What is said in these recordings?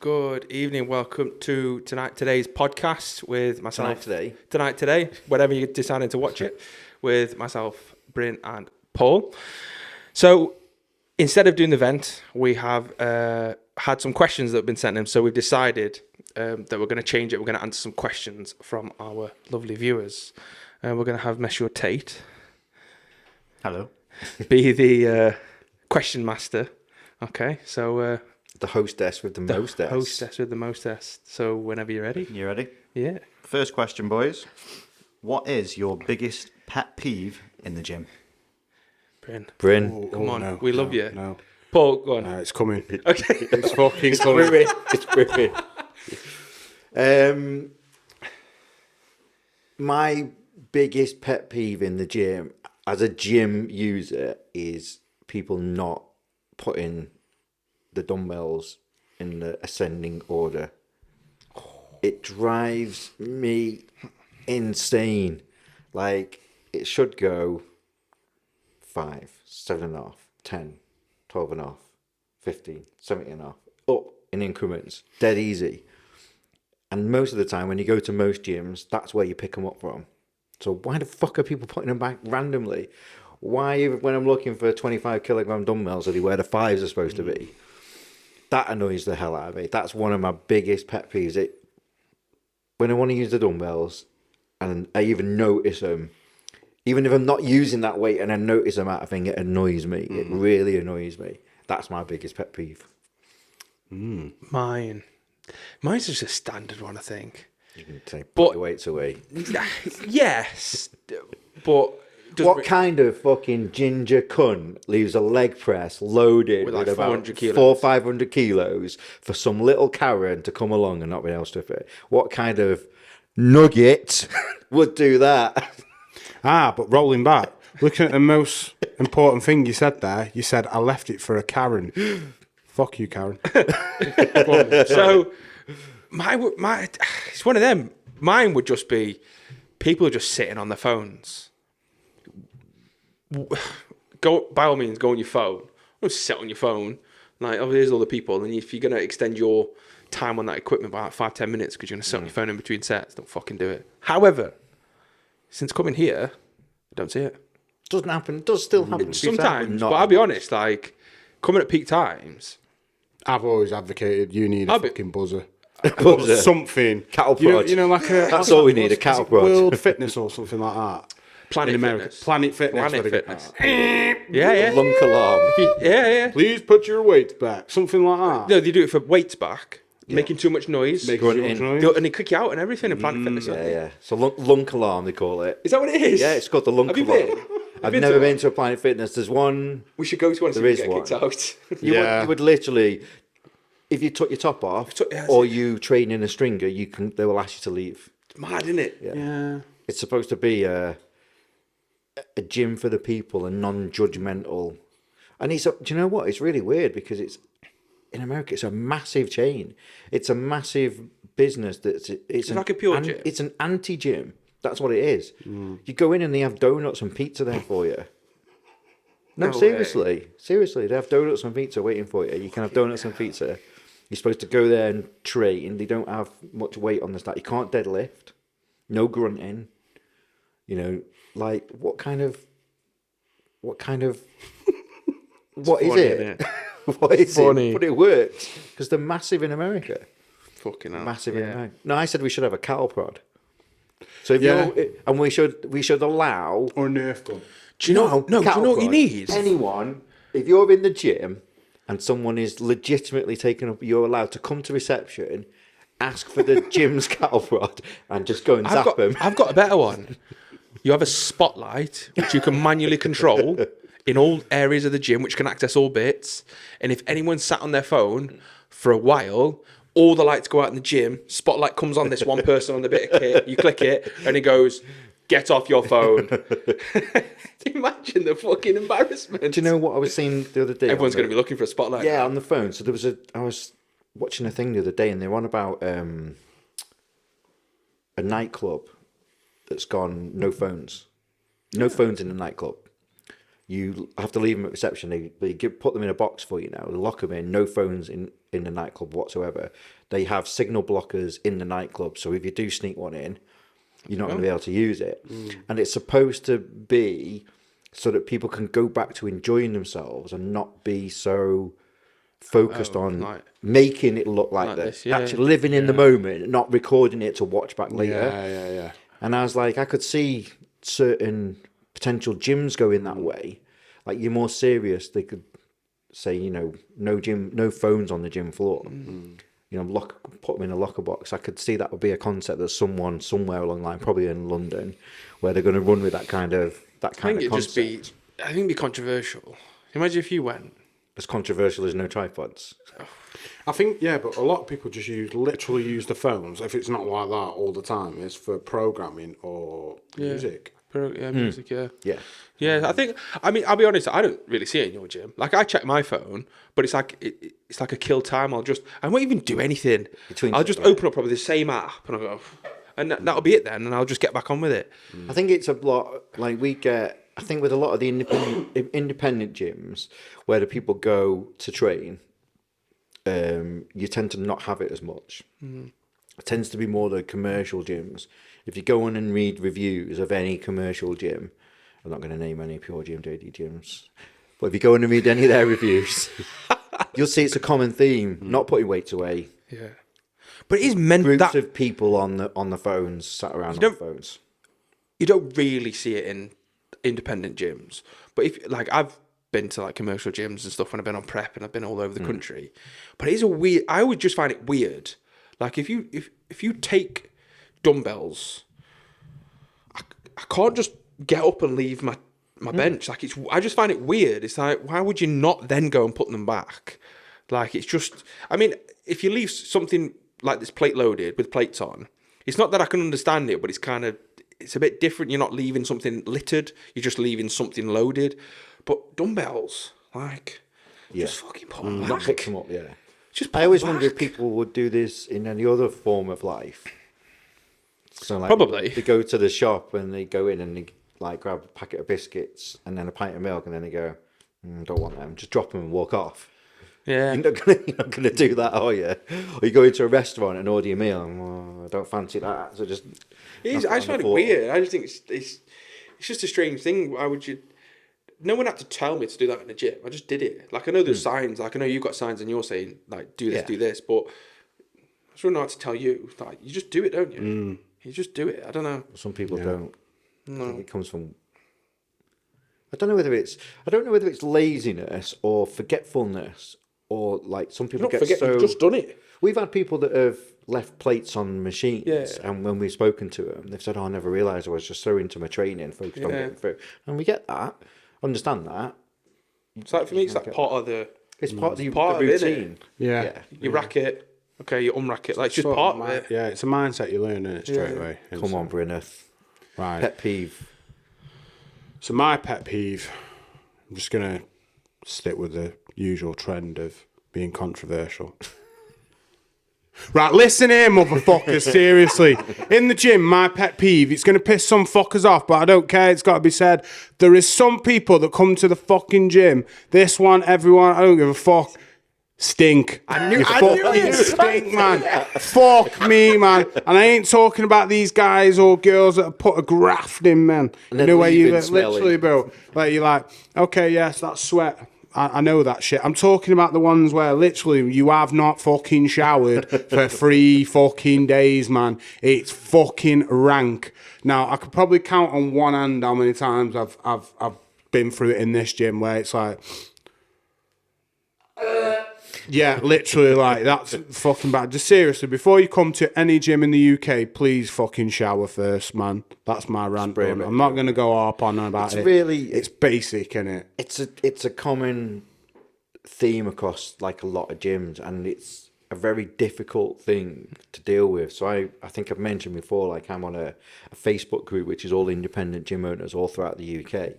Good evening. Welcome to today's podcast with myself. Today, whenever you're deciding to watch it, with myself, Bryn, and Paul. So instead of doing the event, we have had some questions that have been sent in. So we've decided that we're going to change it. We're going to answer some questions from our lovely viewers. We're going to have Monsieur Tate. Hello. Be the question master. Okay, so... the hostess with the mostess. Hostess with the mostess. So whenever you're ready. You ready? Yeah. First question, boys. What is your biggest pet peeve in the gym? Bryn. Come on, we love you. No. Paul, go on. It's coming. Okay. It's fucking coming. It's brimming. My biggest pet peeve in the gym, as a gym user, is people not putting the dumbbells in the ascending order. It drives me insane. Like, it should go 5, 7.5, 10, 12.5, 15, 17.5, up in increments, dead easy. And most of the time, when you go to most gyms, that's where you pick them up from. So why the fuck are people putting them back randomly? Why, when I'm looking for 25 kilogram dumbbells, are they where the 5s are supposed to be? That annoys the hell out of me. That's one of my biggest pet peeves. When I want to use the dumbbells, and I even notice them, even if I'm not using that weight and I notice them out of thing, it annoys me. It really annoys me. That's my biggest pet peeve. Mine's just a standard one, I think. You can say, put the weights away. Yes, but... What kind of fucking ginger cunt leaves a leg press loaded with like about 400 kilos. 400 or 500 kilos for some little Karen to come along and not be able to fit? What kind of nugget would do that? But rolling back, looking at the most important thing you said there, you said, I left it for a Karen. Fuck you, Karen. So, it's one of them. Mine would just be people are just sitting on their phones. Go, by all means, go on your phone. Don't sit on your phone. Like, oh, here's all the people. And if you're going to extend your time on that equipment by like 5-10 minutes because you're going to sit on your phone in between sets, don't fucking do it. However, since coming here, I don't see it. Doesn't happen. Does still happen. Sometimes, but I'll be honest, like, coming at peak times. I've always advocated you need a fucking buzzer. Buzzer. Something. Cattle prod. You know, like a... That's all we need, a cattle prod. World Fitness or something like that. Planet in America. Fitness. Planet Fitness. Planet Fitness. Yeah. Lunk alarm. Yeah. Please put your weights back. Something like that. No, they do it for weights back, making too much noise. Grunting. And they kick you out and everything in Planet Fitness. Yeah. So lunk alarm, they call it. Is that what it is? Yeah, it's called the lunk Have you alarm. been? I've never been to a Planet Fitness. There's one. We should go to one so There we is get one. kicked out. You would literally, if you took your top off or you train in a stringer, they will ask you to leave. It's mad, isn't it? Yeah. It's supposed to be a gym for the people and non-judgmental. And do you know what? It's really weird because in America, it's a massive chain. It's a massive business. It's like a pure gym. It's an anti-gym. That's what it is. You go in and they have donuts and pizza there for you. No, seriously. Seriously, they have donuts and pizza waiting for you. You can have donuts and pizza. You're supposed to go there and train. They don't have much weight on the stack. You can't deadlift. No grunting. You know, like what is it? What is funny. it? But it works because they're massive in America. Fucking hell. Massive in America. No, I said we should have a cattle prod. So if we should allow Or a Nerf gun. Do you know? No, do you know what you need? Anyone, if you're in the gym and someone is legitimately taking up, you're allowed to come to reception, ask for the gym's cattle prod, and just go and zap them. I've got a better one. You have a spotlight which you can manually control in all areas of the gym, which can access all bits. And if anyone's sat on their phone for a while, all the lights go out in the gym. Spotlight comes on this one person on the bit of kit. You click it, and it goes, "Get off your phone." Imagine the fucking embarrassment. Do you know what I was seeing the other day? Everyone's going to be looking for a spotlight. Yeah, on the phone. So I was watching a thing the other day, and they were on about a nightclub that's gone no phones. No phones in the nightclub. you have to leave them at reception. Put them in a box for you now. They lock them in. No phones in the nightclub whatsoever. They have signal blockers in the nightclub. So if you do sneak one in, you're not going to be able to use it. And it's supposed to be so that people can go back to enjoying themselves and not be so focused on making it look like this. Actually living in the moment, not recording it to watch back later. Yeah. And I was like, I could see certain potential gyms going that way. Like, you're more serious, they could say, no phones on the gym floor. Put them in a locker box. I could see that would be a concept that someone somewhere along the line, probably in London, where they're going to run with that kind of concept. I think it'd be controversial. Imagine if you went. As controversial as no tripods. I think, but a lot of people just literally use the phones. If it's not like that all the time, it's for programming or music. Music, Yeah. Yeah, I mean, I'll be honest, I don't really see it in your gym. Like, I check my phone, but it's like it's like a kill time. I won't even do anything. I'll just open up probably the same app and I'll go, and that'll be it then, and I'll just get back on with it. I think it's a lot, like I think with a lot of the independent gyms where the people go to train, you tend to not have it as much. It tends to be more the commercial gyms. If you go on and read reviews of any commercial gym, I'm not going to name any Pure Gym JD gyms, but if you go on and read any of their reviews, you'll see it's a common theme, not putting weights away. Yeah. But it is meant Groups of people on the phones, sat around on the phones. You don't really see it in independent gyms. But I've been to like commercial gyms and stuff when I've been on prep and I've been all over the country. But it is I would just find it weird. Like, if you take dumbbells, I can't just get up and leave my bench. Like, I just find it weird. It's like, why would you not then go and put them back? Like, it's just, I mean, if you leave something like this plate loaded with plates on, it's not that I can understand it, but it's a bit different. You're not leaving something littered. You're just leaving something loaded. But dumbbells, just fucking put them back. Not pick them up, yeah. I always wonder if people would do this in any other form of life. So, like, probably they go to the shop and they go in and they grab a packet of biscuits and then a pint of milk, and then they go, don't want them. Just drop them and walk off. Yeah, you're not gonna do that, are you? Or you go into a restaurant and order your meal, and I don't fancy that. So just. I just find it weird. I just think it's just a strange thing. Why would you? No one had to tell me to do that in the gym. I just did it. Like, I know there's signs. Like, I know you've got signs and you're saying, like, do this, do this. But I just don't know how to tell you. Like, you just do it, don't you? You just do it. I don't know. Some people don't. No. I think it comes from. I don't know whether it's laziness or forgetfulness, or like some people You've just done it. We've had people that have left plates on machines, and when we've spoken to them, they've said, "Oh, I never realised I was just so into my training, focused on getting through." And we get that, understand that. It's like, for me, it's like part of the. It's part of the routine. It, Yeah. You rack it. Okay, you unrack it. Like, it's just part of it. Yeah, it's a mindset you learn in it straight away. Come on, Bryneth. Right. Pet peeve. So my pet peeve, I'm just going to stick with the usual trend of being controversial. Right, listen here, motherfuckers, seriously. In the gym, my pet peeve, it's going to piss some fuckers off, but I don't care, it's got to be said. There is some people that come to the fucking gym, this one, everyone, I don't give a fuck, stink. I knew it. Stink, man. Fuck me, man. And I ain't talking about these guys or girls that have put a graft in, man. You know where you literally, bro, like, you're like, okay, yes, that's sweat. I know that shit. I'm talking about the ones where literally you have not fucking showered for 3 fucking days, man. It's fucking rank. Now, I could probably count on one hand how many times I've been through it in this gym where it's like, yeah, literally, like, that's fucking bad. Just seriously, before you come to any gym in the UK, please fucking shower first, man. That's my rant. I'm not going to go harp on about it. It's basic, innit? It's a common theme across, like, a lot of gyms, and it's a very difficult thing to deal with. So I think I've mentioned before, like, I'm on a Facebook group which is all independent gym owners all throughout the UK,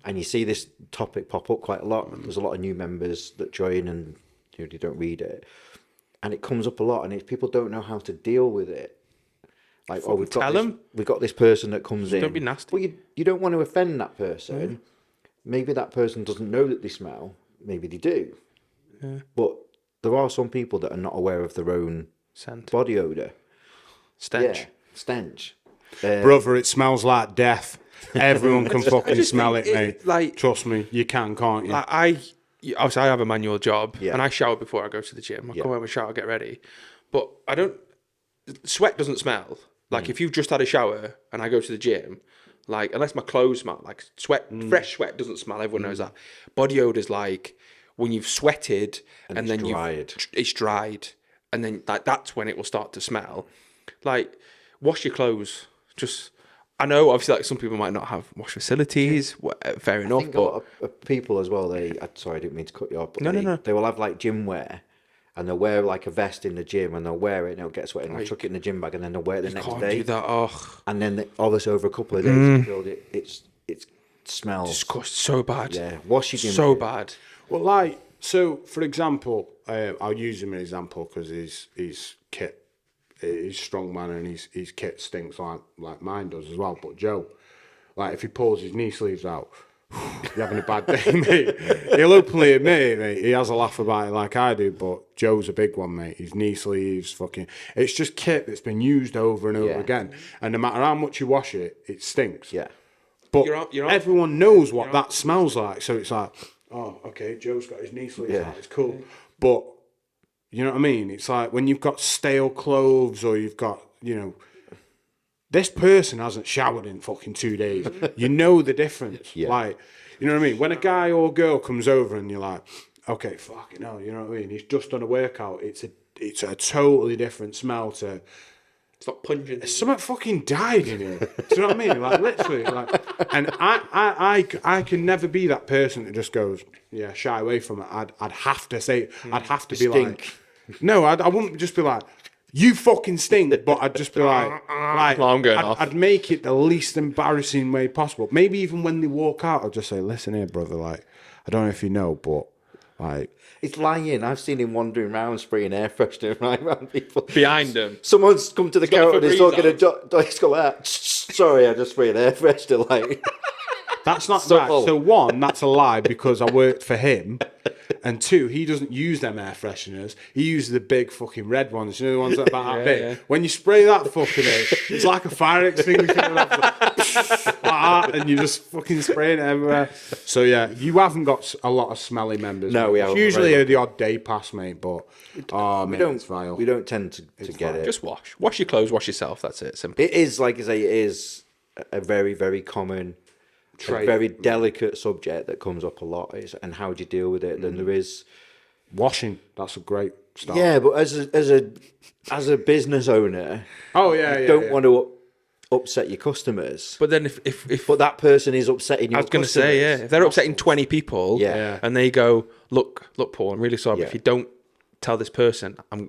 and you see this topic pop up quite a lot. There's a lot of new members that join and you don't read it, and it comes up a lot, and people don't know how to deal with it. Like, we've got this person that comes in. Don't be nasty. Well, you don't want to offend that person, maybe that person doesn't know that they smell. Maybe they do. Yeah. But there are some people that are not aware of their own Scent. body odour. Stench. Yeah, stench. Brother, it smells like death. Everyone can fucking just smell it, think mate. like- Trust me, you can, can't you? Like obviously I have a manual job, Yeah. and I shower before I go to the gym. I Yeah. come home and shower, get ready, but I don't. Sweat doesn't smell. Like if you've just had a shower and I go to the gym, like unless my clothes smell, like sweat, fresh sweat doesn't smell. Everyone knows that. Body odor's like when you've sweated and then it's dried, and then that's when it will start to smell. Like wash your clothes. Just I know obviously like some people might not have wash facilities. Fair enough, I think but a lot of people as well. Sorry, I didn't mean to cut you off. But No. They will have like gym wear, and they'll wear like a vest in the gym, and they'll wear it, and it'll get sweaty, and they'll chuck it in the gym bag, and then they'll wear it the next can't day. do that. Oh, And then obviously over a couple of days, it smells. so bad. Yeah, wash your gym. So bad. Well, like, so for example, I'll use him as an example because his kit, he's strong man and his kit stinks like mine does as well. But Joe, like, if he pulls his knee sleeves out, you're having a bad day, mate. He'll openly admit it, mate. He has a laugh about it like I do, but Joe's a big one, mate. His knee sleeves, fucking... It's just kit that's been used over and over again. And no matter how much you wash it, it stinks. Yeah. But You're on- everyone knows what that smells like. So it's like, oh, okay, Joe's got his knee sleeves out. It's cool. But, you know what I mean? It's like when you've got stale clothes or you've got, you know... This person hasn't showered in fucking 2 days. You know the difference. Yeah. Like, you know what I mean? When a guy or girl comes over and you're like, okay, fucking hell, you know what I mean? He's just done a workout. It's a totally different smell to... It's not pungent. Something fucking died in here. Do you know what I mean? Like, literally. Like, and I can never be that person that just goes, yeah, shy away from it. I'd have to say, I'd have to be Stink. like... No, I wouldn't just be like... You fucking stink, but I'd just be like I'm going off. I'd make it the least embarrassing way possible. Maybe even when they walk out, I'll just say, listen here, brother, like, I don't know if you know, but, like... It's lying. I've seen him wandering around spraying air freshener right around people. Behind them. Someone's come to the got counter and he's Febreze talking to... He's got that. Sorry, I just sprayed air freshener, like... That's not So- right. So one, that's a lie because I worked for him. And two, he doesn't use them air fresheners. He uses the big fucking red ones. You know the ones that are about that big? yeah. When you spray that fucking it's like a fire extinguisher. Like that, and you just fucking spraying it everywhere. So yeah, you haven't got a lot of smelly members. No, mate. we It's haven't. usually the odd day pass, mate, but we don't, it's vile. we don't tend to get it. Just wash your clothes, wash yourself. That's it. Simple. It is, like I say, it is a very, very common, a very delicate subject that comes up a lot. And how do you deal with it? Then there is... Washing, that's a great start. Yeah, but as a business owner, Oh yeah, you don't want to upset your customers. But then if But that person is upsetting your I was going to customers. say, yeah, if they're upsetting 20 people, Yeah. and they go, look, Paul, I'm really sorry, but Yeah. if you don't tell this person, I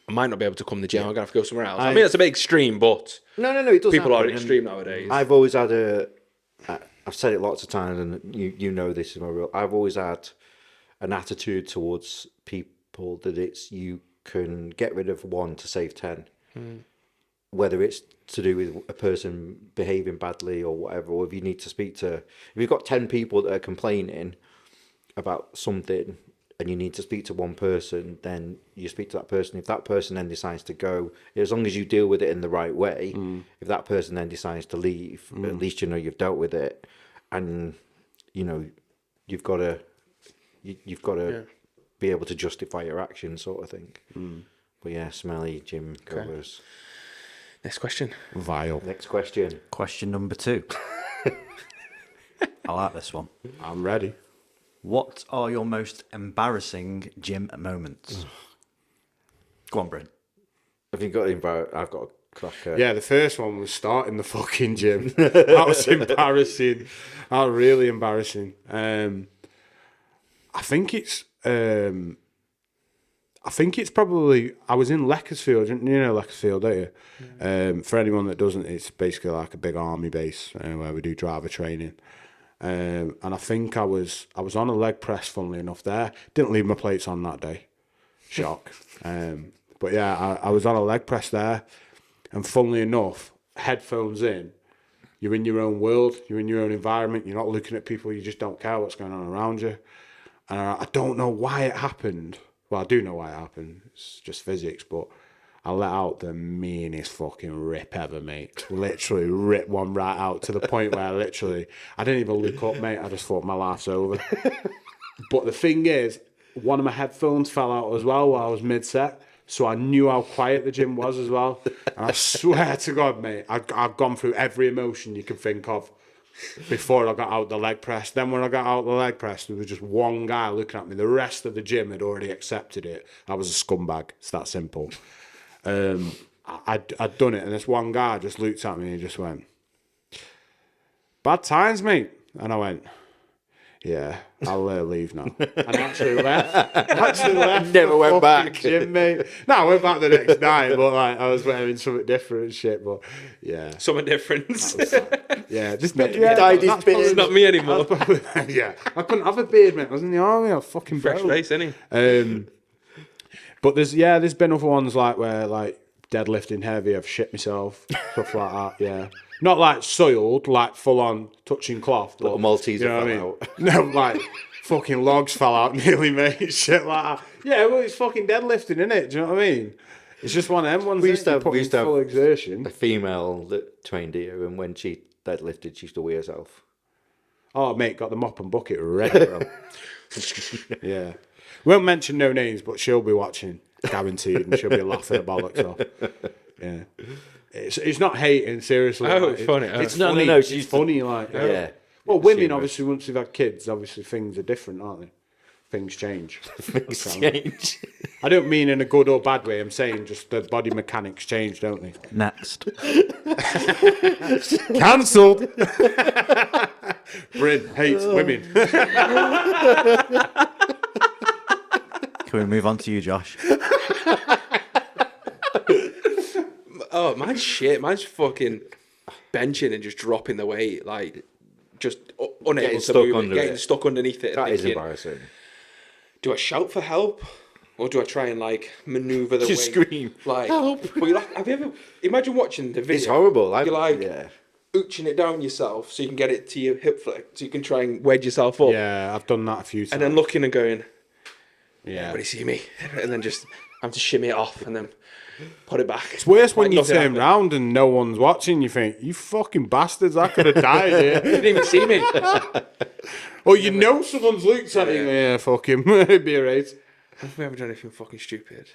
might not be able to come to the gym. I'm going to have to go somewhere else. I mean, that's a bit extreme, but No, it does people are happen, and extreme nowadays. I've always had I've said it lots of times, and you know this is my real. I've always had an attitude towards people that it's you can get rid of one to save 10. Whether it's to do with a person behaving badly or whatever, or if you need to speak to, if you've got 10 people that are complaining about something and you need to speak to one person, then you speak to that person. If that person then decides to go, as long as you deal with it in the right way, if that person then decides to leave, at least you know you've dealt with it, and you know you've got to be able to justify your actions, sort of thing. But yeah, smelly gym goers. Next question. Vile. Next question. Question number 2. I like this one. I'm ready. What are your most embarrassing gym moments? Go on, Bryn. Have you got I've got a cracker. Yeah, the first one was starting the fucking gym. That was embarrassing. That was really embarrassing. I think it's probably, I was in Leicestersfield. You know Leicestersfield, don't you? For anyone that doesn't, it's basically like a big army base where we do driver training. And I think I was on a leg press, funnily enough, there. Didn't leave my plates on that day. Shock. But yeah, I was on a leg press there. And funnily enough, headphones in, you're in your own world, you're in your own environment, you're not looking at people, you just don't care what's going on around you. And I don't know why it happened. Well, I do know why it happened. It's just physics, but I let out the meanest fucking rip ever, mate. Literally ripped one right out to the point where I didn't even look up, mate. I just thought my life's over. But the thing is, one of my headphones fell out as well while I was mid-set. So I knew how quiet the gym was as well. And I swear to God, mate, I've gone through every emotion you can think of before I got out the leg press. Then when I got out the leg press, there was just one guy looking at me. The rest of the gym had already accepted it. I was a scumbag. It's that simple. I'd done it, and this one guy just looked at me and just went, "Bad times, mate." And I went, "Yeah, I'll leave now." And actually left. Never went back. Gym, mate. No, I went back the next night, but like I was wearing something different and shit. But yeah, Something different. yeah, just dyed his that's beard. It's not me anymore. yeah, I couldn't have a beard, mate. I was in the army. I was fucking Fresh broke. face, innit? But there's been other ones like where like deadlifting heavy, I've shit myself, stuff like that. Yeah, not like soiled, like full on touching cloth. But, Little Malteser you know what I fell mean? out. No, like fucking logs fell out nearly, mate. Shit like that. Yeah, well, it's fucking deadlifting, isn't it? Do you know what I mean? It's just one of them ones. We used to have full exertion. a female that trained here, and when she deadlifted, she used to wee herself. Oh, mate, got the mop and bucket ready, bro. Yeah. Won't mention no names, but she'll be watching, guaranteed, and she'll be laughing her bollocks off. Yeah. It's not hating, seriously. Oh, like, it's funny. It's No, no, funny. no, It's she's funny, like. Yeah. Well, women, Humorous. obviously, once they've had kids, obviously things are different, aren't they? Things change. Things change. I don't mean in a good or bad way. I'm saying just the body mechanics change, don't they? Next. Cancelled. Bryn hates women. Can we move on to you, Josh? Oh, mine's shit. Mine's fucking benching and just dropping the weight, like just unable Getting to stuck move it, under getting it. stuck underneath it. That is thinking, embarrassing. do I shout for help, or do I try and like maneuver the Just weight? scream, Like, "Help." But you're like, have you ever imagine watching the video? It's horrible. You're like yeah. ooching it down yourself so you can get it to your hip flex, so you can try and wedge yourself up, Yeah, I've done that a few times. and then looking and going, yeah. "Everybody see me," and then just have to shimmy it off and then put it back. It's worse when Like you nothing turn happened. round and no one's watching. You think, you fucking bastards, I could have died here. They didn't even see me. Or you know someone's looked at you. Yeah, fucking, it'd be alright. Have we ever done anything fucking stupid?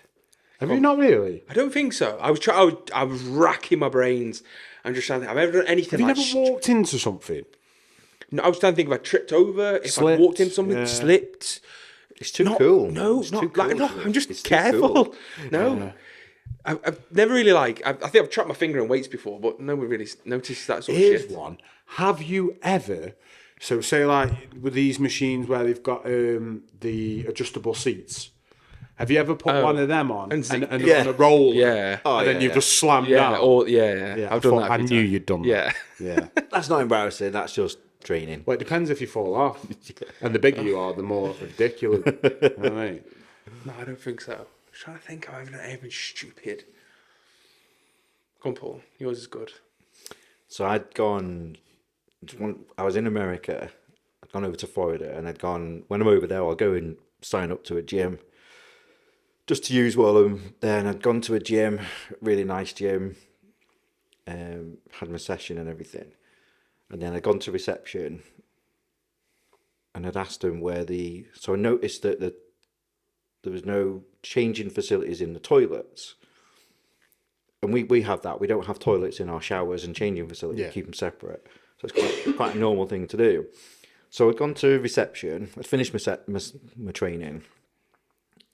Have you not really? I don't think so. I was racking my brains. I'm just trying to think. Have I ever done anything Have you like never walked into something? No, I was trying to think if I tripped over, if Slipped, I walked into something, yeah. slipped. It's too cool. No, It's not too like, cool no. for it. I'm just It's too careful. cool. No, I've never really like. I think I've trapped my finger in weights before, but no one really noticed that sort of Here's shit. one. Have you ever, so say like with these machines where they've got the adjustable seats, have you ever put one of them on and and yeah. on a roll? Yeah. Oh, and then yeah, you've yeah. just slammed Yeah, down? or yeah. I've done that. I a few knew times. you'd done Yeah. that. Yeah. That's not embarrassing. That's just training. Well, it depends if you fall off. And the bigger you are, the more ridiculous. You know what I mean? No, I don't think so. I'm trying to think if I've ever done anything stupid. Come on, Paul. Yours is good. So I'd gone. I was in America. I'd gone over to Florida, and I'd gone. When I'm over there, I'll go and sign up to a gym, just to use while I'm there. And I'd gone to a gym, really nice gym. Had my session and everything, and then I'd gone to reception, and I'd asked them where the. So I noticed that there was no changing facilities in the toilets. And we have that. We don't have toilets in our showers and changing facilities. Yeah. We keep them separate. So it's quite a normal thing to do. So I'd gone to reception. I'd finished my training.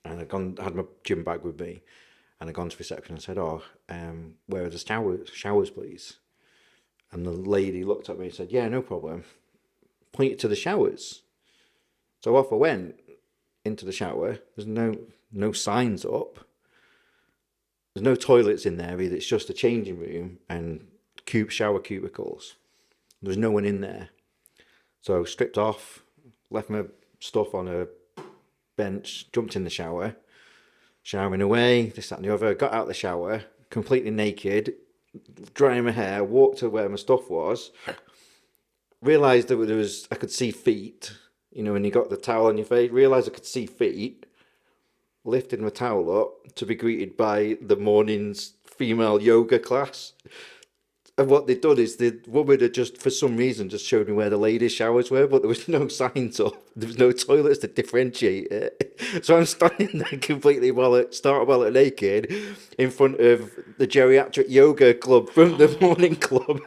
And had my gym bag with me. And I'd gone to reception and said, where are the showers, please? And the lady looked at me and said, yeah, no problem. Point to the showers. So off I went into the shower. There's no signs up. There's no toilets in there either. It's just a changing room and shower cubicles. There's no one in there. So I stripped off, left my stuff on a bench, jumped in the shower, showering away, this, that and the other. Got out of the shower, completely naked, drying my hair, walked to where my stuff was, realised that I could see feet, you know, when you got the towel on your face, realised I could see feet, lifted my towel up to be greeted by the morning's female yoga class. And what they'd done is the woman had just, for some reason, just showed me where the ladies' showers were, but there was no signs up. There was no toilets to differentiate it. So I'm standing there completely started naked in front of the geriatric yoga club from the morning club.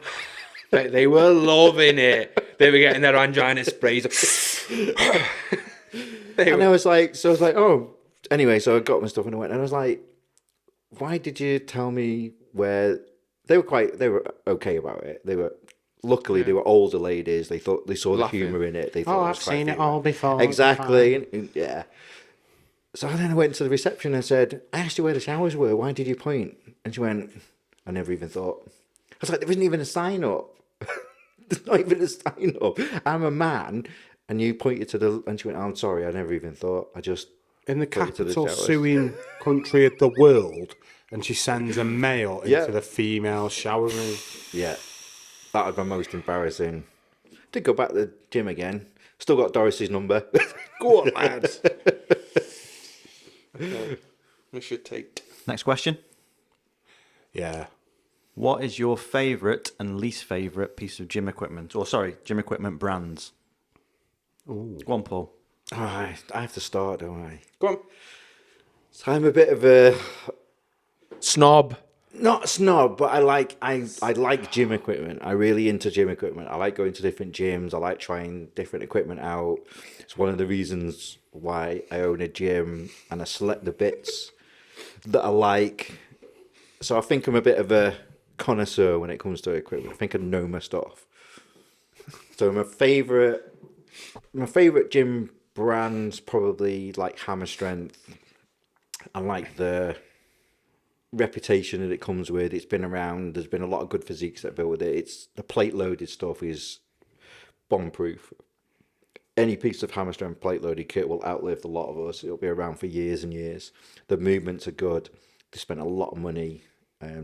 They were loving it. They were getting their angina sprays. And I was like, oh. Anyway, so I got my stuff and I went, and I was like, why did you tell me where... They were okay about it. Luckily, they were older ladies. They thought they saw the humour in it. They thought I've seen it all before. Exactly. And, yeah. So then I went to the reception and said, I asked you where the showers were. Why did you point? And she went, I never even thought. I was like, there isn't even a sign up. There's not even a sign up. I'm a man. And you pointed to the... And she went, oh, I'm sorry. I never even thought. I just... In the capital suing country of the world... And she sends a male into the female shower room. Yeah. That was my most embarrassing. Did go back to the gym again. Still got Doris's number. Go on, lads. We should take... Next question. Yeah. What is your favourite and least favourite piece of gym equipment? Or, sorry, gym equipment brands? Ooh. Go on, Paul. All right. I have to start, don't I? Go on. So I'm a bit of a... Snob. Not a snob, but I like gym equipment. I'm really into gym equipment. I like going to different gyms. I like trying different equipment out. It's one of the reasons why I own a gym, and I select the bits that I like. So I think I'm a bit of a connoisseur when it comes to equipment. I think I know my stuff. So my favourite gym brands probably like Hammer Strength. I like the reputation that it comes with. It's been around. There's been a lot of good physiques that built with it. It's the plate loaded stuff is bomb proof. Any piece of Hammer Strength plate loaded kit will outlive a lot of us. It'll be around for years and years. The movements are good. They spent a lot of money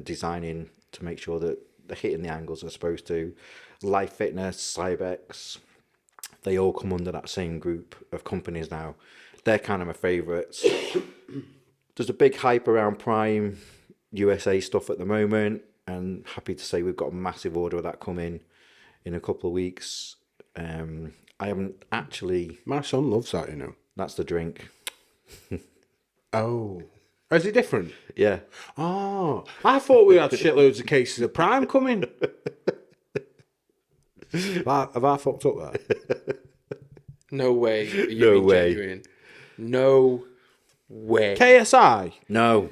designing to make sure that they're hitting the angles they're supposed to. Life Fitness, Cybex, they all come under that same group of companies now. They're kind of my favourites. There's a big hype around Prime USA stuff at the moment, and happy to say we've got a massive order of that coming in a couple of weeks. I haven't actually... My son loves that, you know. That's the drink. Oh. Is it different? Yeah. Oh. I thought we had shitloads of cases of Prime coming. Have I fucked up that? No way. Are you No being way. genuine? No way. KSI? No.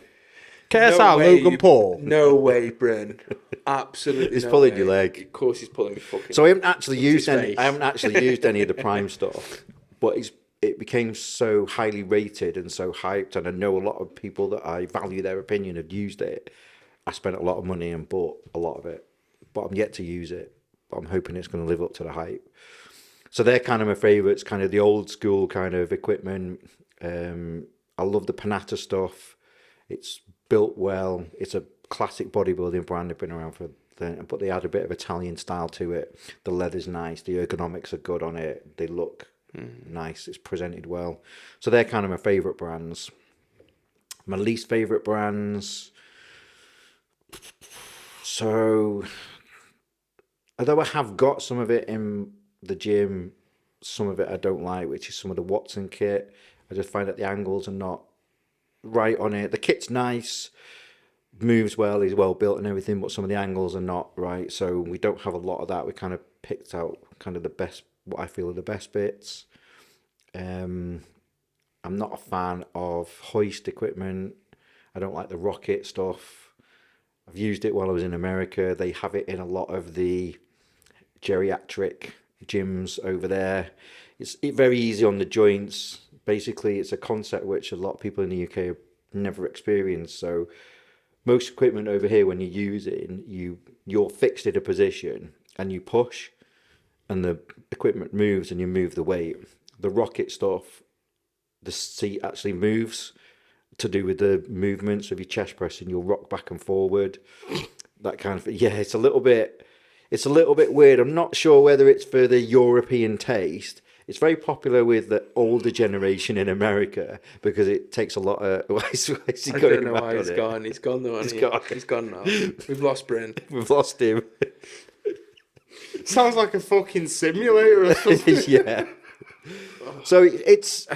KSI, No way, Logan Paul? No way, Bryn. Absolutely. He's no pulling way. your leg. Of course, he's pulling me fucking. So I haven't actually used his any. face. I haven't actually used any of the Prime stuff, but it became so highly rated and so hyped, and I know a lot of people that I value their opinion have used it. I spent a lot of money and bought a lot of it, but I'm yet to use it. But I'm hoping it's going to live up to the hype. So they're kind of my favourites, kind of the old school kind of equipment. I love the Panatta stuff. It's built well. It's a classic bodybuilding brand. They've been around for then, but they add a bit of Italian style to it. The leather's nice. The ergonomics are good on it. They look nice. It's presented well. So they're kind of my favourite brands. My least favourite brands. So, although I have got some of it in the gym, some of it I don't like, which is some of the Watson kit. I just find that the angles are not right on it. The kit's nice, moves well, is well built and everything, but some of the angles are not right. So we don't have a lot of that. We kind of picked out kind of the best, what I feel are the best bits. I'm not a fan of hoist equipment. I don't like the rocket stuff. I've used it while I was in America. They have it in a lot of the geriatric gyms over there. It's very easy on the joints. Basically, it's a concept which a lot of people in the UK have never experienced. So most equipment over here, when you use it, you're fixed in a position and you push and the equipment moves and you move the weight. The rocket stuff, the seat actually moves to do with the movements of your chest pressing. You'll rock back and forward. that kind of. Yeah, it's a little bit weird. I'm not sure whether it's for the European taste. It's very popular with the older generation in America because it takes a lot of. Why is he I going don't know mad why on he's it? gone. He's gone though. He's He's gone. He's gone now. We've lost Bryn. We've lost him. Sounds like a fucking simulator or something. Yeah. So it's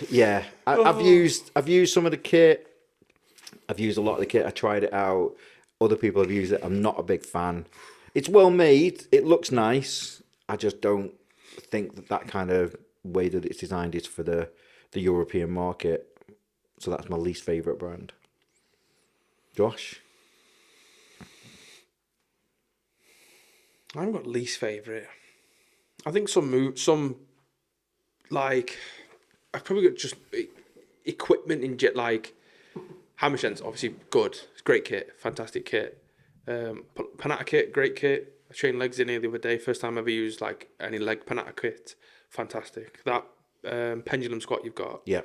yeah. I've used some of the kit. I've used a lot of the kit. I tried it out. Other people have used it. I'm not a big fan. It's well made. It looks nice. I just don't think that kind of way that it's designed is for the European market. So that's my least favourite brand. Josh? I haven't got least favourite. I think some like I've probably got just equipment in jet like Hammerstein's obviously good. It's great kit, fantastic kit. Panatta kit, great kit. I trained legs in here the other day. First time I ever used like any leg Panatta kit. Fantastic. That pendulum squat you've got. Yeah.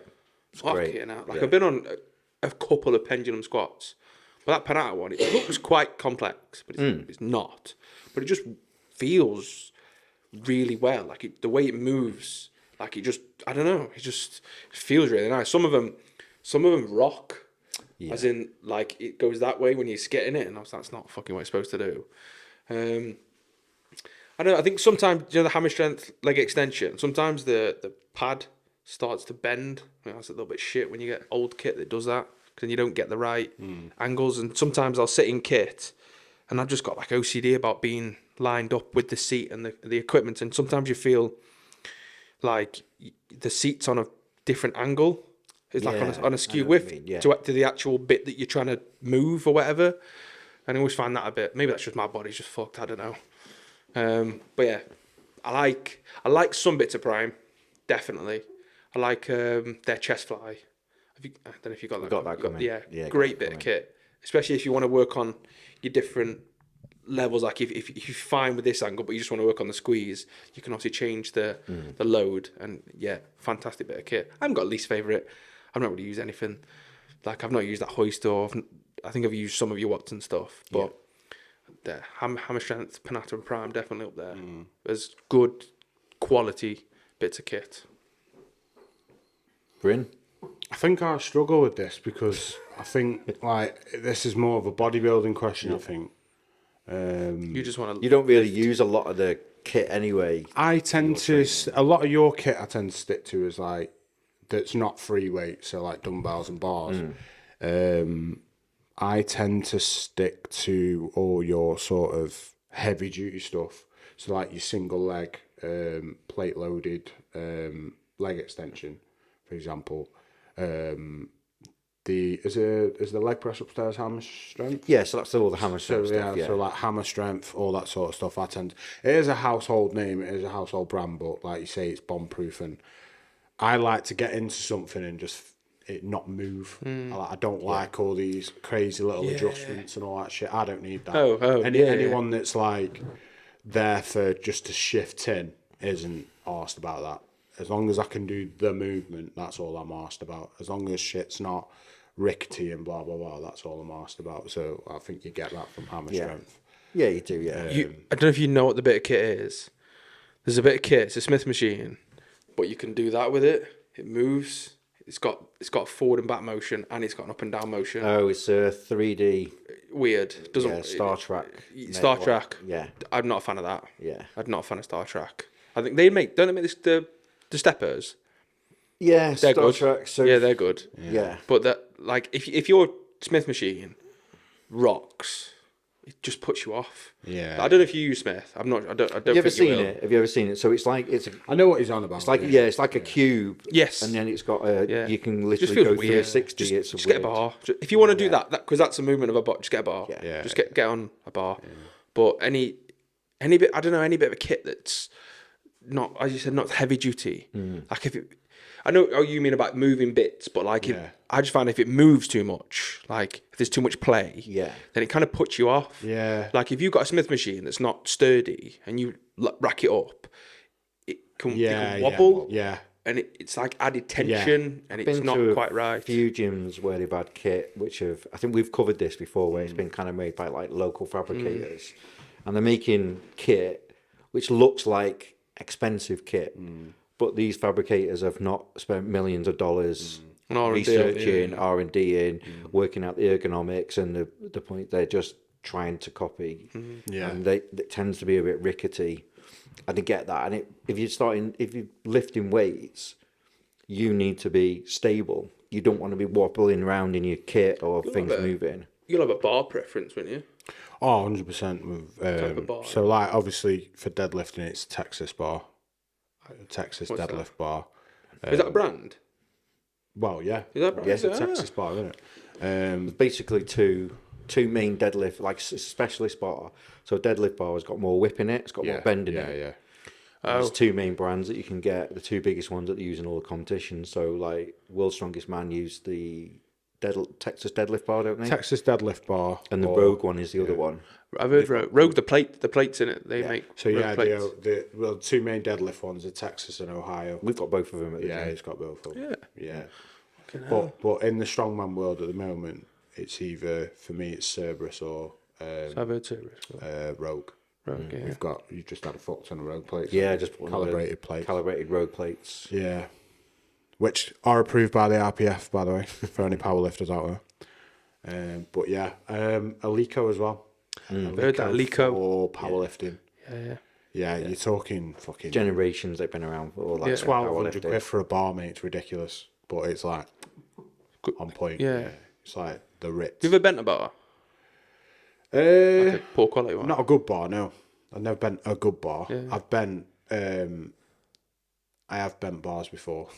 It's Oh, great. kitting out. Like Yeah. I've been on a couple of pendulum squats, but that Panatta one, it looks quite complex, but it's not. But it just feels really well. Like the way it moves, like it just, I don't know, it just feels really nice. Some of them rock, as in like it goes that way when you're getting it, and I was like, that's not fucking what it's supposed to do. I don't know. I think sometimes the hammer strength leg extension. Sometimes the pad starts to bend. I mean, that's a little bit shit when you get old kit that does that because you don't get the right angles. And sometimes I'll sit in kit, and I've just got like OCD about being lined up with the seat and the equipment. And sometimes you feel like the seat's on a different angle. It's like on a skew I know what you width mean, yeah. to the actual bit that you're trying to move or whatever. And I always find that a bit. Maybe that's just my body's just fucked. I don't know. But yeah, I like some bits of Prime, definitely. I like their chest fly. I don't know if you got that. Got that coming. Yeah, Yeah, great got that bit of coming. kit, especially if you want to work on your different levels. Like if you're fine with this angle, but you just want to work on the squeeze, you can obviously change the load. And yeah, fantastic bit of kit. I haven't got a least favorite. I've not really used anything. Like I've not used that hoist or I think I've used some of your Watson stuff, but the hammer strength, Panatta and Prime definitely up there. There's good quality bits of kit. Bryn? I think I struggle with this because I think like this is more of a bodybuilding question. I think You just want to. You don't really use a lot of the kit anyway. I tend to a lot of your kit. I tend to stick to is like that's not free weight, so like dumbbells and bars. I tend to stick to all your sort of heavy duty stuff. So like your single leg, plate loaded leg extension, for example. Is the leg press upstairs hammer strength? Yeah, so that's all the hammer So strength stuff. Yeah. so like hammer strength, all that sort of stuff. It is a household name, it is a household brand, but like you say, it's bomb proof. And I like to get into something and just it not move. I don't like all these crazy little adjustments and all that shit. I don't need that. Anyone that's like there for just to shift in isn't arsed about that. As long as I can do the movement, that's all I'm arsed about. As long as shit's not rickety and blah blah blah, that's all I'm asked about. So I think you get that from hammer strength. Yeah, you do, yeah. I don't know if you know what the bit of kit is. There's a bit of kit. It's a Smith machine, but you can do that with it. It moves. It's got forward and back motion, and it's got an up and down motion. Oh, it's a 3D Weird. Doesn't yeah, Star Trek. Star Trek. Yeah. I'm not a fan of that. Yeah. I'm not a fan of Star Trek. I think don't they make this the steppers? Yeah, They're Star good. Trek. So Yeah, they're good. yeah. But that like if your Smith machine rocks, it just puts you off. Yeah. I don't know if you use Smith. I don't. Have you ever seen it? Have you ever seen it? So it's like I know what he's on about. it's like a cube. Yes. And then it's got a you can Just literally feels go weird. 360. Just It's get a weird. bar. If you want to do that because that's a movement of a bar, just get a bar. Yeah. Just get on a bar. But any bit, I don't know, any bit of a kit that's not, as you said, not heavy duty. Like if it, I know what you mean about moving bits, but like I just find if it moves too much, like if there's too much play, then it kind of puts you off. Yeah. Like if you've got a Smith machine that's not sturdy and you rack it up, it can wobble. Yeah. and it's like added tension, and it's Been not to quite a right. few gyms where they've had kit, which have, I think we've covered this before, where it's been kind of made by like local fabricators, and they're making kit which looks like expensive kit, but these fabricators have not spent millions of dollars And R&D, researching, yeah. R&D in, working out the ergonomics, and the point they're just trying to copy, Yeah. and it tends to be a bit rickety. I didn't get that, and if you're lifting weights, you need to be stable. You don't want to be wobbling around in your kit or things have a- moving. You'll have a bar preference, wouldn't you? Oh, 100% with of bar? so like obviously for deadlifting it's Texas bar. Texas What's deadlift bar. Is that a brand? Well, yeah. Is that a brand? Yes, Is it? Texas bar, isn't it? Basically, two main deadlift, like specialist bar. So a deadlift bar has got more whip in it. It's got more bend in yeah, it. yeah. There's two main brands that you can get. The two biggest ones that they use in all the competitions. So like World's Strongest Man use the Texas deadlift bar, don't they? Texas deadlift bar. And the or- Rogue one is the other one. I've heard Rogue. The plates in it. They make So Rogue yeah, plates. the two main deadlift ones are Texas and Ohio. We've got both of them at the Yeah, gym. he's got both of them. Yeah. Yeah. But in the strongman world at the moment, it's either for me it's Cerberus or So I've heard Cerberus. Rogue. Rogue, yeah. You've just had a fuck ton of Rogue plates. Yeah, haven't you? just one of the calibrated plates. Calibrated Rogue plates. Yeah. Which are approved by the RPF, by the way, for any powerlifters out there. But yeah, Alico as well. Heard that Alico. Or powerlifting. Yeah. Yeah, you're talking fucking Generations they've been around for all that. Yeah. 1,200 powerlifting. quid for a bar, mate. It's ridiculous. But it's like on point. Yeah. It's like the Ritz. Have you ever bent a bar? Uh, Like a poor quality one? not a good bar, no. I've never bent a good bar. Yeah. I've bent I have bent bars before.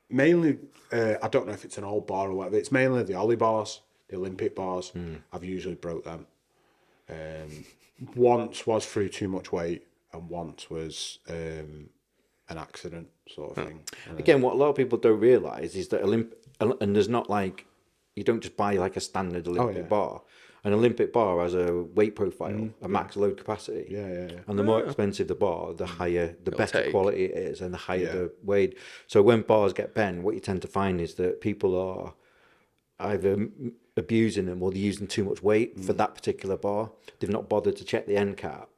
Mainly I don't know if it's an old bar or whatever. It's mainly the Ollie bars, the Olympic bars. I've usually broke them. Once was through too much weight, and once was an accident sort of thing. Again, what a lot of people don't realise is that and there's not like, you don't just buy like a standard Olympic bar. An Olympic bar has a weight profile, a max load capacity. Yeah. And the more expensive the bar, the higher, the better take. quality it is, and the higher the weight. So when bars get bent, what you tend to find is that people are either abusing them or they're using too much weight for that particular bar. They've not bothered to check the end cap.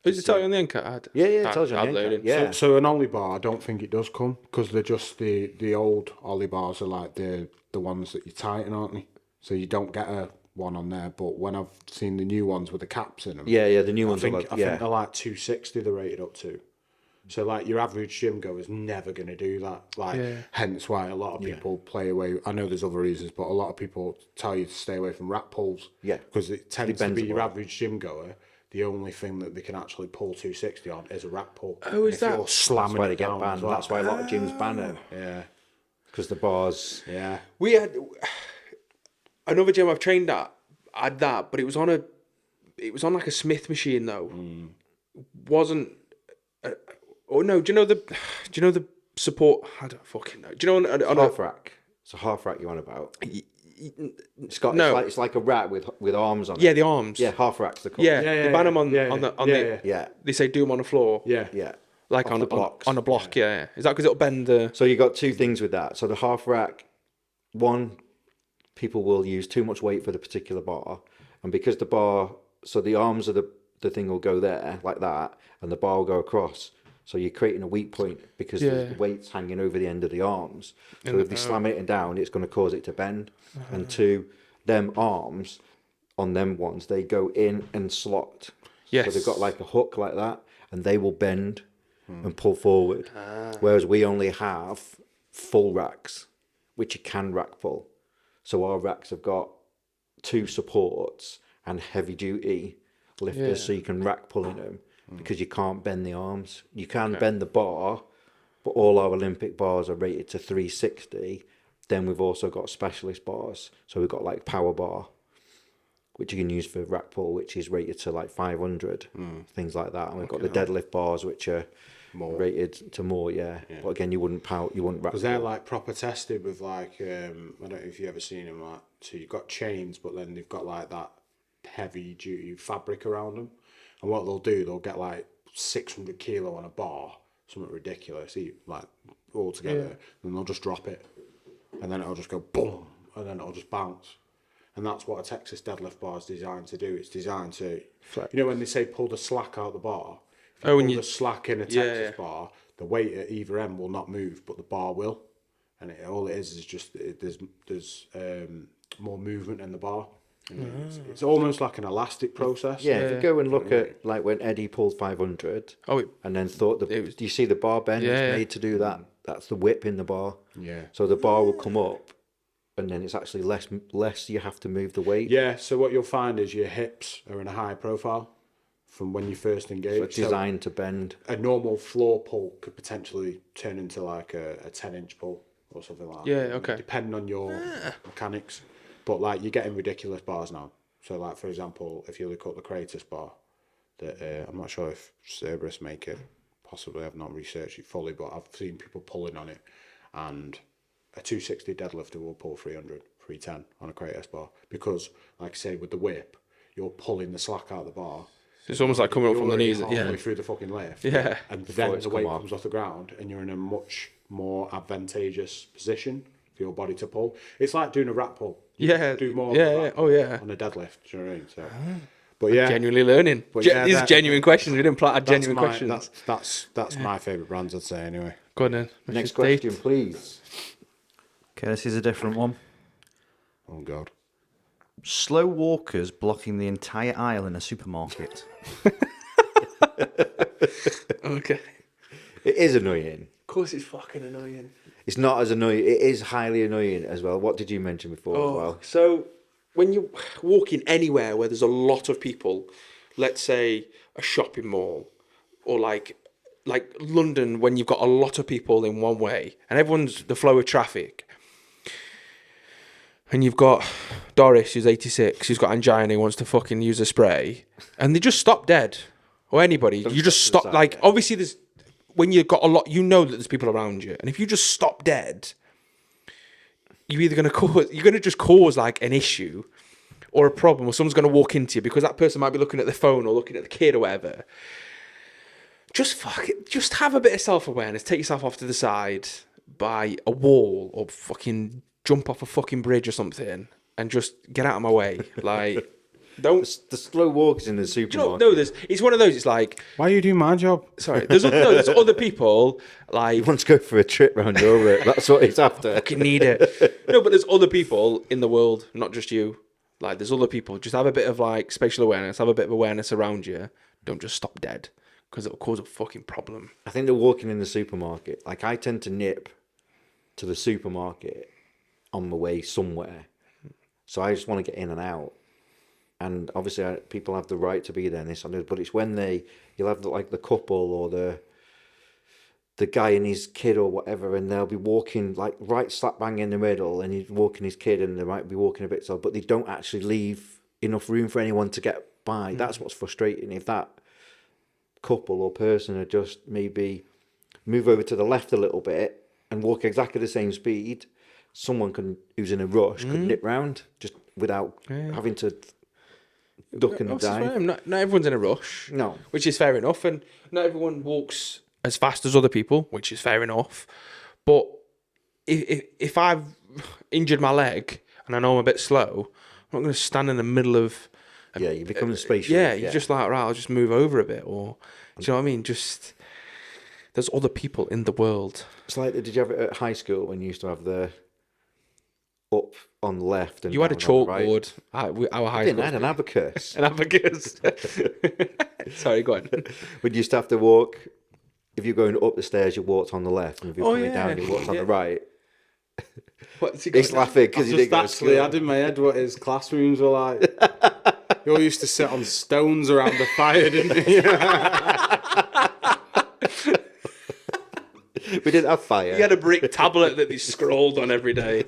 Does it tell you on the end cut? Yeah, it tells you on the end cap. Yeah. So an Ollie bar, I don't think it does come, because they're just the old Ollie bars are like the ones that you tighten, aren't they? So you don't get a one on there. But when I've seen the new ones with the caps in them, Yeah, the new I ones think are like, I think they're like 260. They're rated up to. So like your average gym goer is never going to do that. Like hence why a lot of people play away. I know there's other reasons, but a lot of people tell you to stay away from rack pulls. Yeah. Because it tends to Depends be your upon- average gym goer. The only thing that they can actually pull 260 on is a rack pull. Oh, is If that- you're slamming That's why it they get down banned. as well. That's why a lot of gyms ban it. Yeah. Because the bars... Yeah. We had another gym I've trained at had that, but it was on like a Smith machine though. Wasn't. Oh no! Do you know the support? I don't fucking know. Do you know on half rack. It's a half rack you're on about. It's got No. it's like a rack with arms on it. Yeah, the arms. Yeah, half racks the called. Yeah, Yeah, they yeah, ban them on yeah, the. Yeah. They say do them on the floor. Yeah. Yeah. Like Off on the a blocks. on a block. Yeah. Is that because it'll bend the? So you got two things with that. So the half rack, one, people will use too much weight for the particular bar, and because the bar, so the arms of the thing will go there like that, and the bar will go across. So you're creating a weak point because the weight's hanging over the end of the arms. So if they slam it down, it's going to cause it to bend. And two, them arms on them ones, they go in and slot. Yes. So they've got like a hook like that, and they will bend and pull forward. Whereas we only have full racks, which you can rack pull. So our racks have got two supports and heavy duty lifters, so you can rack pull in them because you can't bend the arms. You can bend the bar, but all our Olympic bars are rated to 360. Then we've also got specialist bars. So we've got like power bar, which you can use for rack pull, which is rated to like 500, things like that. And we've got the deadlift bars, which are rated to more, But again, you wouldn't rack Because they're pull. like proper tested with like, I don't know if you've ever seen them, like, so you've got chains, but then they've got like that heavy duty fabric around them. And what they'll do, they'll get like 600 kilo on a bar, something ridiculous, like all together, then they'll just drop it, and then it'll just go boom, and then it'll just bounce. And that's what a Texas deadlift bar is designed to do. It's designed to, when they say pull the slack out the bar, if you pull the slack in a Texas bar, the weight at either end will not move, but the bar will. And all it is just there's more movement in the bar. It's almost like an elastic process. Yeah, if you go and look at like when Eddie pulled 500, and then thought do you see the bar bend? It's made to do that. That's the whip in the bar. Yeah. So the bar will come up, and then it's actually less you have to move the weight. Yeah. So what you'll find is your hips are in a high profile from when you first engage. So it's designed to bend. A normal floor pull could potentially turn into like a 10-inch pull or something like that. Yeah. Okay. Depending on your mechanics. But like you're getting ridiculous bars now. So like for example, if you look at the Kratos bar, that I'm not sure if Cerberus make it. Possibly, I've not researched it fully, but I've seen people pulling on it, and a 260 deadlifter will pull 300, 310 on a Kratos bar because, like I say, with the whip, you're pulling the slack out of the bar. It's almost like coming up from the knees. Halfway through the fucking lift. Yeah. And then the weight comes off the ground, and you're in a much more advantageous position for your body to pull. It's like doing a rack pull. Yeah. Do more. Oh yeah. On a deadlift. Do you know what I mean? So, but yeah, genuinely learning. But These are genuine questions. We didn't plan out genuine questions. That's my favourite brands, I'd say. Anyway. Go on then. Next question, please. Okay, this is a different one. Oh God. Slow walkers blocking the entire aisle in a supermarket. Okay. It is annoying. Of course, it's fucking annoying. It's not as annoying. It is highly annoying as well. What did you mention before as well? So when you're walking anywhere where there's a lot of people, let's say a shopping mall, or like London, when you've got a lot of people in one way and everyone's the flow of traffic, and you've got Doris, who's 86, who's got angina, who wants to fucking use a spray, and they just stop dead, or anybody, you just stop. Like obviously, there's when you've got a lot, you know that there's people around you, and if you just stop dead, you're either going to just cause like an issue or a problem, or someone's going to walk into you because that person might be looking at their phone or looking at the kid or whatever. Just just have a bit of self-awareness. Take yourself off to the side by a wall or fucking jump off a fucking bridge or something and just get out of my way. Like, don't. The slow walkers in the supermarket. No, it's one of those. It's like, why are you doing my job? Sorry, there's other people like. He wants to go for a trip round your route. That's what he's after. Fucking need it. No, but there's other people in the world, not just you. Like, there's other people. Just have a bit of like spatial awareness. Have a bit of awareness around you. Don't just stop dead, because it'll cause a fucking problem. I think they're walking in the supermarket. Like, I tend to nip to the supermarket on my way somewhere. So I just want to get in and out. And obviously people have the right to be there and this and this, but it's when you'll have like the couple or the guy and his kid or whatever, and they'll be walking like right slap bang in the middle, and he's walking his kid and they might be walking a bit slow, but they don't actually leave enough room for anyone to get by. That's what's frustrating. If that couple or person would just maybe move over to the left a little bit and walk exactly the same speed, someone who's in a rush could nip round just without having to duck and dive. Not everyone's in a rush. No. Which is fair enough. And not everyone walks as fast as other people, which is fair enough. But if I've injured my leg and I know I'm a bit slow, I'm not going to stand in the middle of... Yeah, you become spatial. Yeah, you're just like, right, I'll just move over a bit. Or, do you know what I mean? Just... There's other people in the world. It's like, did you have it at high school when you used to have the up on the left and you had a down on the right? chalkboard. Our high I didn't. school. I had an abacus. An abacus. Sorry, go on. When you used to have to walk, if you're going up the stairs, you walked on the left, and if you're coming down, you walked on the right. What's he He's laughing because he didn't go to actually school. had in my head what his classrooms were like. You all used to sit on stones around the fire, didn't you? We didn't have fire. He had a brick tablet that he scrolled on every day.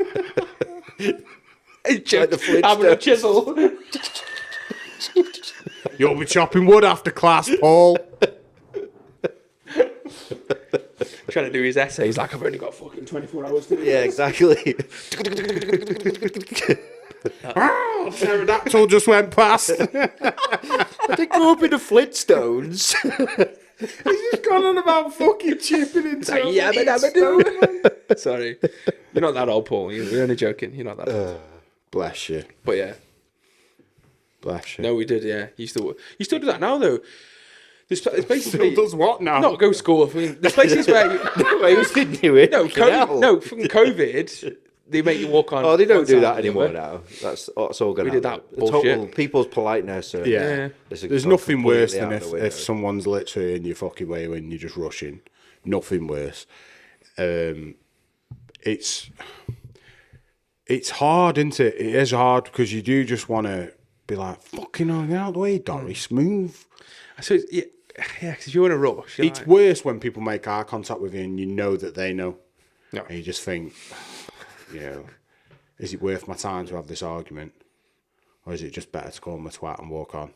Like the Having a Flintstones. chisel. You'll be chopping wood after class, Paul. Trying to do his essay. He's like, I've only got fucking 24 hours to do Yeah, exactly. Pterodactyl just went past. I didn't grow up in the Flintstones. He's just gone on about fucking chipping into a Yeah, fucking but stone. Sorry, you're not that old, Paul. You're only joking. You're not that old. Bless you. But yeah, Bless you. no, we did. Yeah, you still do that now though. There's places Still where does what now? not go to school. I mean, there's places where Wait, who's didn't do it? no, from COVID, they make you walk on. Oh, they don't one do side that or the anymore other. now. That's all going. We did that Total bullshit. people's politeness. Yeah. is There's nothing worse completely than out the window. if someone's literally in your fucking way when you're just rushing. Nothing worse. It's hard, isn't it? It is hard because you do just want to be like, fucking hell, get out of the way, Doris, move. So yeah, because you're in a rush. You're It's like, worse when people make eye contact with you and you know that they know. No. And you just think, you know, is it worth my time to have this argument? Or is it just better to call them a twat and walk on? Do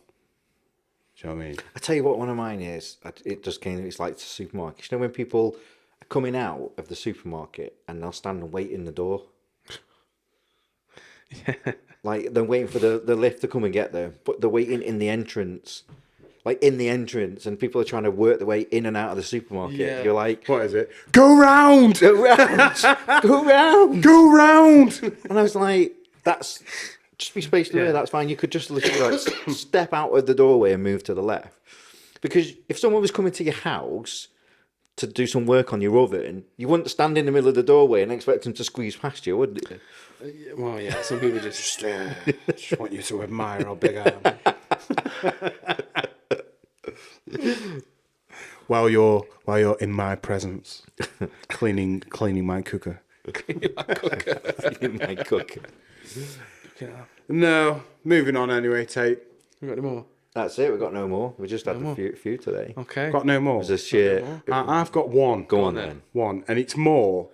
you know what I mean? I tell you what, one of mine is. It just came. It's like the supermarket. You know when people are coming out of the supermarket and they'll stand and wait in the door. Like they're waiting for the lift to come and get them, but they're waiting in the entrance. Like in the entrance, and people are trying to work their way in and out of the supermarket. Yeah. You're like, What is it? Go round! go round, go round. Go round! And I was like, that's just be spaced away. That's fine. You could just literally like step out of the doorway and move to the left. Because if someone was coming to your house to do some work on your oven, you wouldn't stand in the middle of the doorway and expect them to squeeze past you, would you? well, yeah. Some people just Just want you to admire how big I am. While you're in my presence, cleaning my cooker. In my cooker. No, moving on anyway, Tate. You got any more? That's it. We've got no more. We just had a few today. Okay. Got no more. There's a shit. I've got one. Go on then. One, and it's more.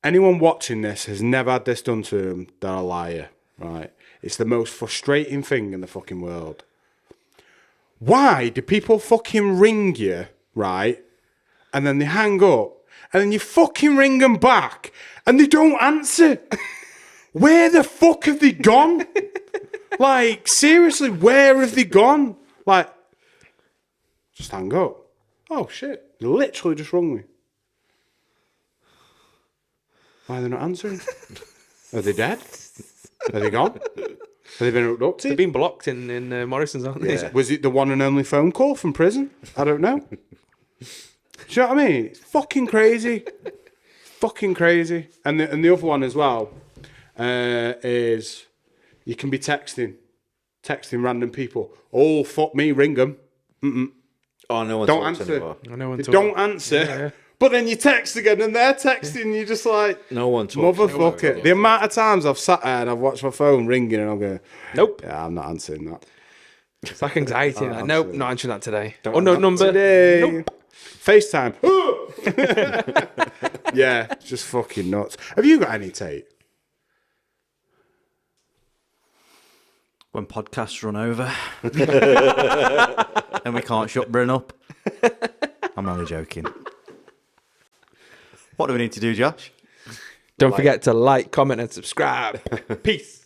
Anyone watching this has never had this done to them. They're a liar, right? It's the most frustrating thing in the fucking world. Why do people fucking ring you, right? And then they hang up, and then you fucking ring them back, and they don't answer. Where the fuck have they gone? Like, seriously, where have they gone? Like, just hang up. Oh, shit. You literally just rung me. Why are they not answering? Are they dead? Are they gone? Have they been abducted? They've been blocked in Morrison's, aren't they? Yeah. Was it the one and only phone call from prison? I don't know. Do you know what I mean? It's fucking crazy. Fucking crazy. And the other one as well is you can be texting random people. Oh, fuck me, ring them. Oh, no one Don't talks answer. anymore. No one They talks. don't answer. But then you text again and they're texting. You're just like, No one talks. motherfucker. The amount of times I've sat there and I've watched my phone ringing and I'm going, Nope. yeah, I'm not answering that. It's like anxiety. Oh, Nope, not answering that today. Don't Oh, no answer number. Today. Nope. FaceTime. Yeah, just fucking nuts. Have you got any, Tate? When podcasts run over and we can't shut Bryn up. I'm only joking. What do we need to do, Josh? Don't forget to like, comment, and subscribe. Peace.